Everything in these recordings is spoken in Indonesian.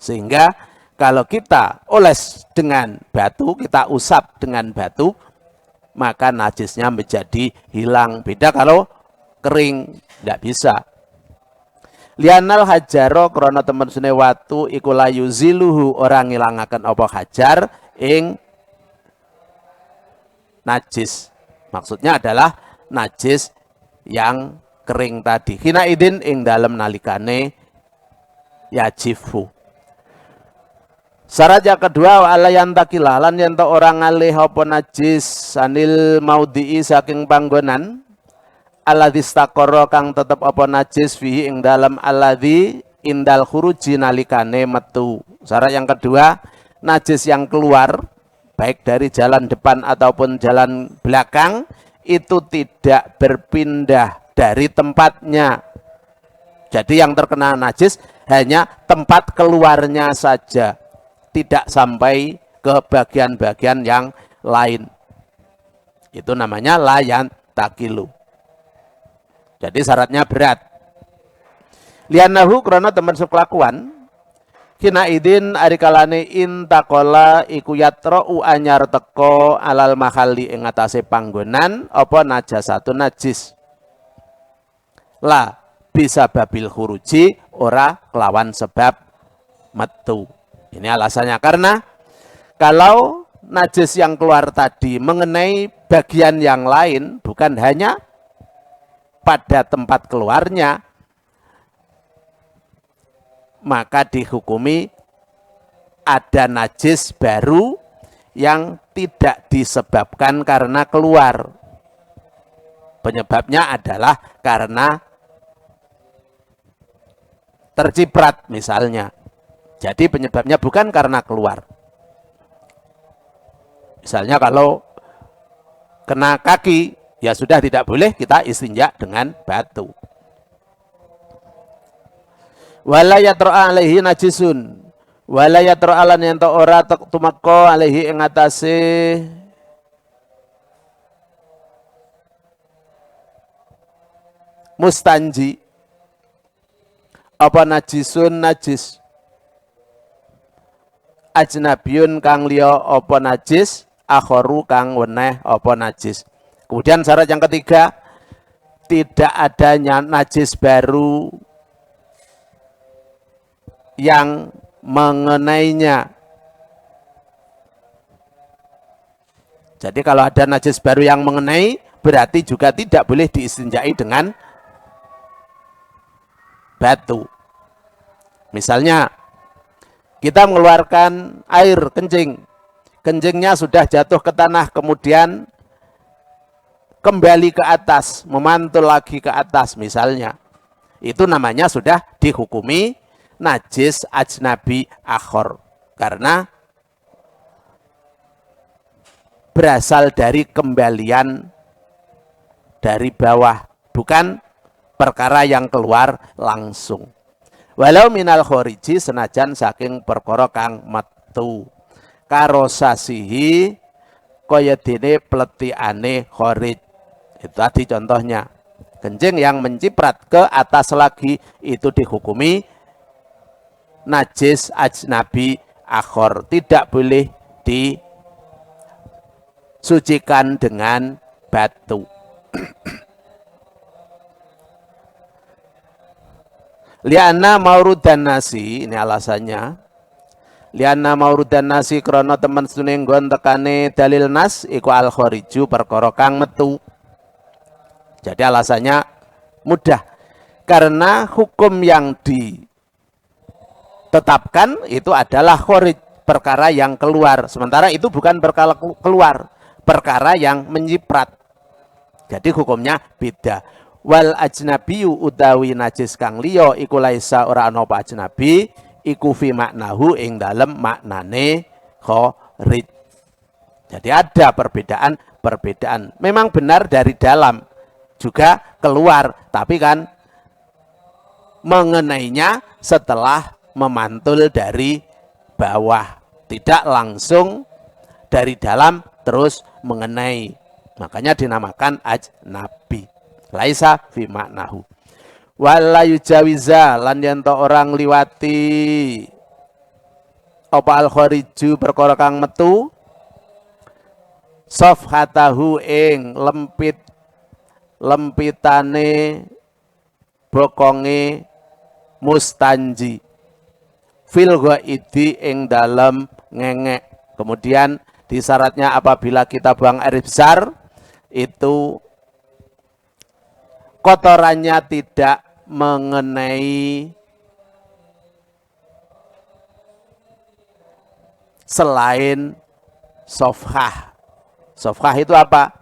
Sehingga kalau kita oles dengan batu, kita usap dengan batu, maka najisnya menjadi hilang. Beda kalau kering, tidak bisa. Lianal hajaro krana temen sune watu iku layu ziluhu orang ngilangaken apa hajar ing najis. Maksudnya adalah najis yang kering tadi. Hina idin ing dalem nalikane yajifu. Syarat yang kedua ala yantakilah lan yen to orang ngalih apa najis sanil maudii saking panggonan alladzi istaqarra kang tetep apa najis fihi ing dalam alladzi indal khuruji nalikane metu. Syarat yang kedua, najis yang keluar baik dari jalan depan ataupun jalan belakang itu tidak berpindah dari tempatnya. Jadi yang terkena najis hanya tempat keluarnya saja, tidak sampai ke bagian-bagian yang lain. Itu namanya layan takilu. Jadi syaratnya berat. Lianahu krono teman sekelakuan kina idin arikalane intakola iku yatra'u anyar teko alal mahalli ing atase panggonan apa najasatun najis. La bisa babil khuruji ora kelawan sebab metu. Ini alasannya karena kalau najis yang keluar tadi mengenai bagian yang lain bukan hanya pada tempat keluarnya, maka dihukumi ada najis baru yang tidak disebabkan karena keluar. Penyebabnya adalah karena terciprat misalnya. Jadi penyebabnya bukan karena keluar. Misalnya kalau kena kaki, ya sudah tidak boleh kita istinja dengan batu. Wala yatra alaihi najisun. Wala yatra alan yen ora tumeka alaihi ing atase mustanji. Apa najisun najis? Ajnabiyun kang liya apa najis? Akharu kang weneh apa najis? Kemudian syarat yang ketiga, tidak adanya najis baru yang mengenainya. Jadi kalau ada najis baru yang mengenai, berarti juga tidak boleh diistinjai dengan batu. Misalnya, kita mengeluarkan air kencing. Kencingnya sudah jatuh ke tanah, kemudian kembali ke atas, memantul lagi ke atas misalnya. Itu namanya sudah dihukumi najis ajnabi akhor. Karena berasal dari kembalian dari bawah, bukan perkara yang keluar langsung. Walau minal khoriji senajan saking perkara kang metu. Karosasihi kaya dene pletiane khorij. Itu tadi contohnya. Kencing yang menciprat ke atas lagi itu dihukumi najis ajnabi akhor. Tidak boleh disucikan dengan batu. Liana maurudan nasi, ini alasannya. Liana maurudan nasi krono temen suning gon tekane dalil nas iku al khoriju perkara kang metu. Jadi alasannya mudah. Karena hukum yang ditetapkan itu adalah khorij, perkara yang keluar. Sementara itu bukan perkara keluar, perkara yang menyiprat. Jadi hukumnya beda. Wal ajnabiyu utawi najis kang liya iku laisa ora ana apa ajnabi iku fi maknahu ing dalem maknane khorij. Jadi ada perbedaan. Memang benar dari dalam juga keluar, tapi kan mengenainya setelah memantul dari bawah, tidak langsung dari dalam terus mengenai. Makanya dinamakan ajnabi. Laisa fi maknahu. Wala yujawiza lan yen orang liwati apa al khariju perkara kang metu safhatahu ing lempitane bokonge mustanji fil ghaidi ing dalem ngengek. Kemudian di syaratnya apabila kita buang air besar itu kotorannya tidak mengenai selain sofhah. Sofhah itu apa?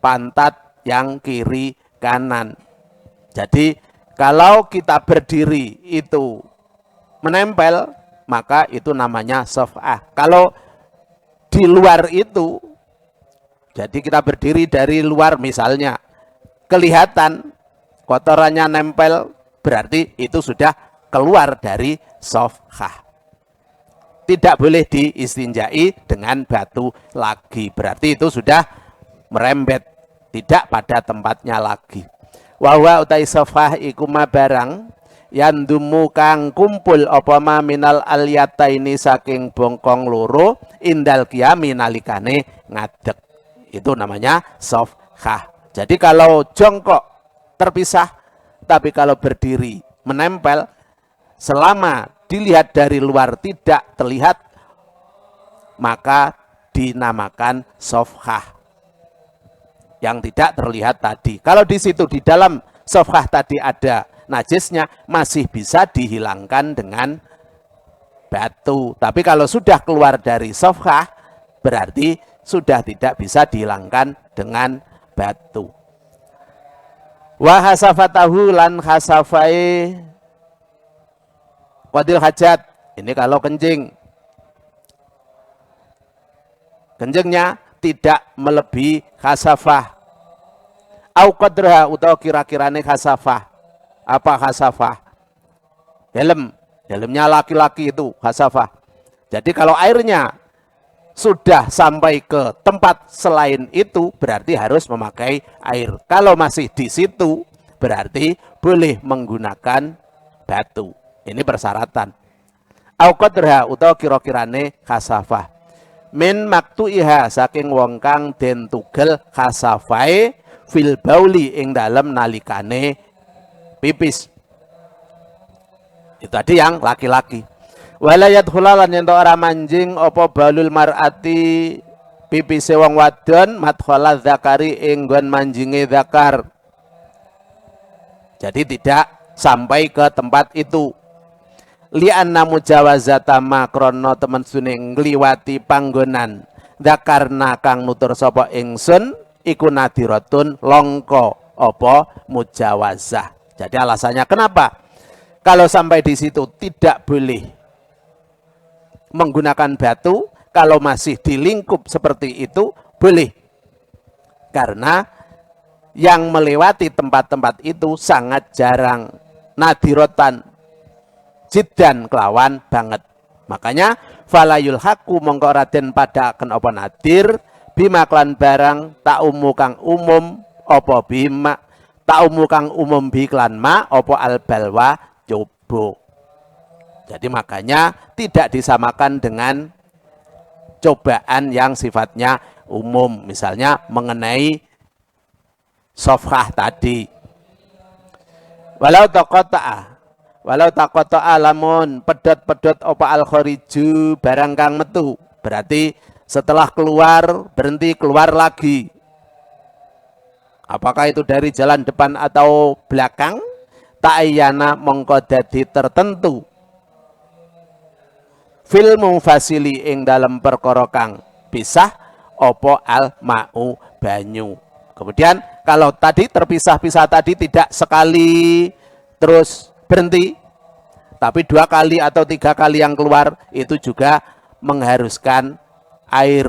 Pantat yang kiri kanan. Jadi kalau kita berdiri itu menempel, maka itu namanya sofhah. Kalau di luar itu, jadi kita berdiri dari luar misalnya, kelihatan kotorannya nempel, berarti itu sudah keluar dari sofhah. Tidak boleh diistinjai dengan batu lagi, berarti itu sudah merembet, tidak pada tempatnya lagi. Wa utai sofhah iku ma barang yandumu kang kumpul apa ma minal aliyataini saking bongkong loro indal qiyami nalikane ngadeg. Itu namanya sofhah. Jadi kalau jongkok terpisah, tapi kalau berdiri menempel, selama dilihat dari luar tidak terlihat, maka dinamakan sofhah. Yang tidak terlihat tadi. Kalau di situ di dalam sofhah tadi ada najisnya, masih bisa dihilangkan dengan batu. Tapi kalau sudah keluar dari sofhah, berarti sudah tidak bisa dihilangkan dengan batu. Wa hasafatahu lan hasafai wadil hajat. Ini kalau kencing. Kencingnya tidak melebihi khasafah. Au qadra utawa kira-kirane khasafah. Apa khasafah? Helmnya laki-laki itu khasafah. Jadi kalau airnya sudah sampai ke tempat selain itu, berarti harus memakai air. Kalau masih di situ, berarti boleh menggunakan batu. Ini persyaratan. Au qadra utawa kira-kirane khasafah. Min maktuiha saking wong kang den tugel khasafai fil bauli ing dalem nalikane pipis. Itu tadi yang laki-laki. Walayat hulalan yen ora manjing apa balul mar'ati pipise wong wadon madkhala zakari ing nggon manjinge zakar. Jadi tidak sampai ke tempat itu. Li'anna mujawazata ma krana temen sune ngliwati panggonan dzakarna kang nutur sapa ingsun iku nadiratun longko apa mujawazah. Jadi alasannya kenapa? Kalau sampai di situ tidak boleh menggunakan batu, kalau masih di lingkup seperti itu boleh. Karena yang melewati tempat-tempat itu sangat jarang. Nadirotan jiddan kelawan banget. Makanya falayul haku mongko raden padaken apa nadir bima klan barang ta'umu kang umum apa bima ta'umu kang umum bi klan ma apa al balwa cobo. Jadi makanya tidak disamakan dengan cobaan yang sifatnya umum, misalnya mengenai sofhah tadi. Walau taqata'a lamun pedot-pedot apa al khariju barang kang metu, berarti setelah keluar berhenti keluar lagi. Apakah itu dari jalan depan atau belakang? Ta'ayyana mongko dadi tertentu. Fil mufasili ing dalam perkara kang pisah apa al ma'u banyu. Kemudian kalau tadi terpisah-pisah tadi tidak sekali terus berhenti, tapi 2 kali atau 3 kali yang keluar, itu juga mengharuskan air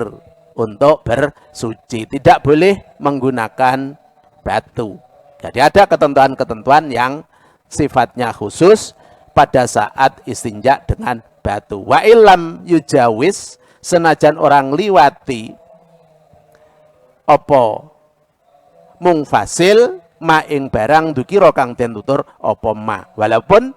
untuk bersuci. Tidak boleh menggunakan batu. Jadi ada ketentuan-ketentuan yang sifatnya khusus pada saat istinja dengan batu. Wa ilam yujawis, senajan orang liwati opo mung fasil ma ing barang dukira kang den tutur apa ma, walaupun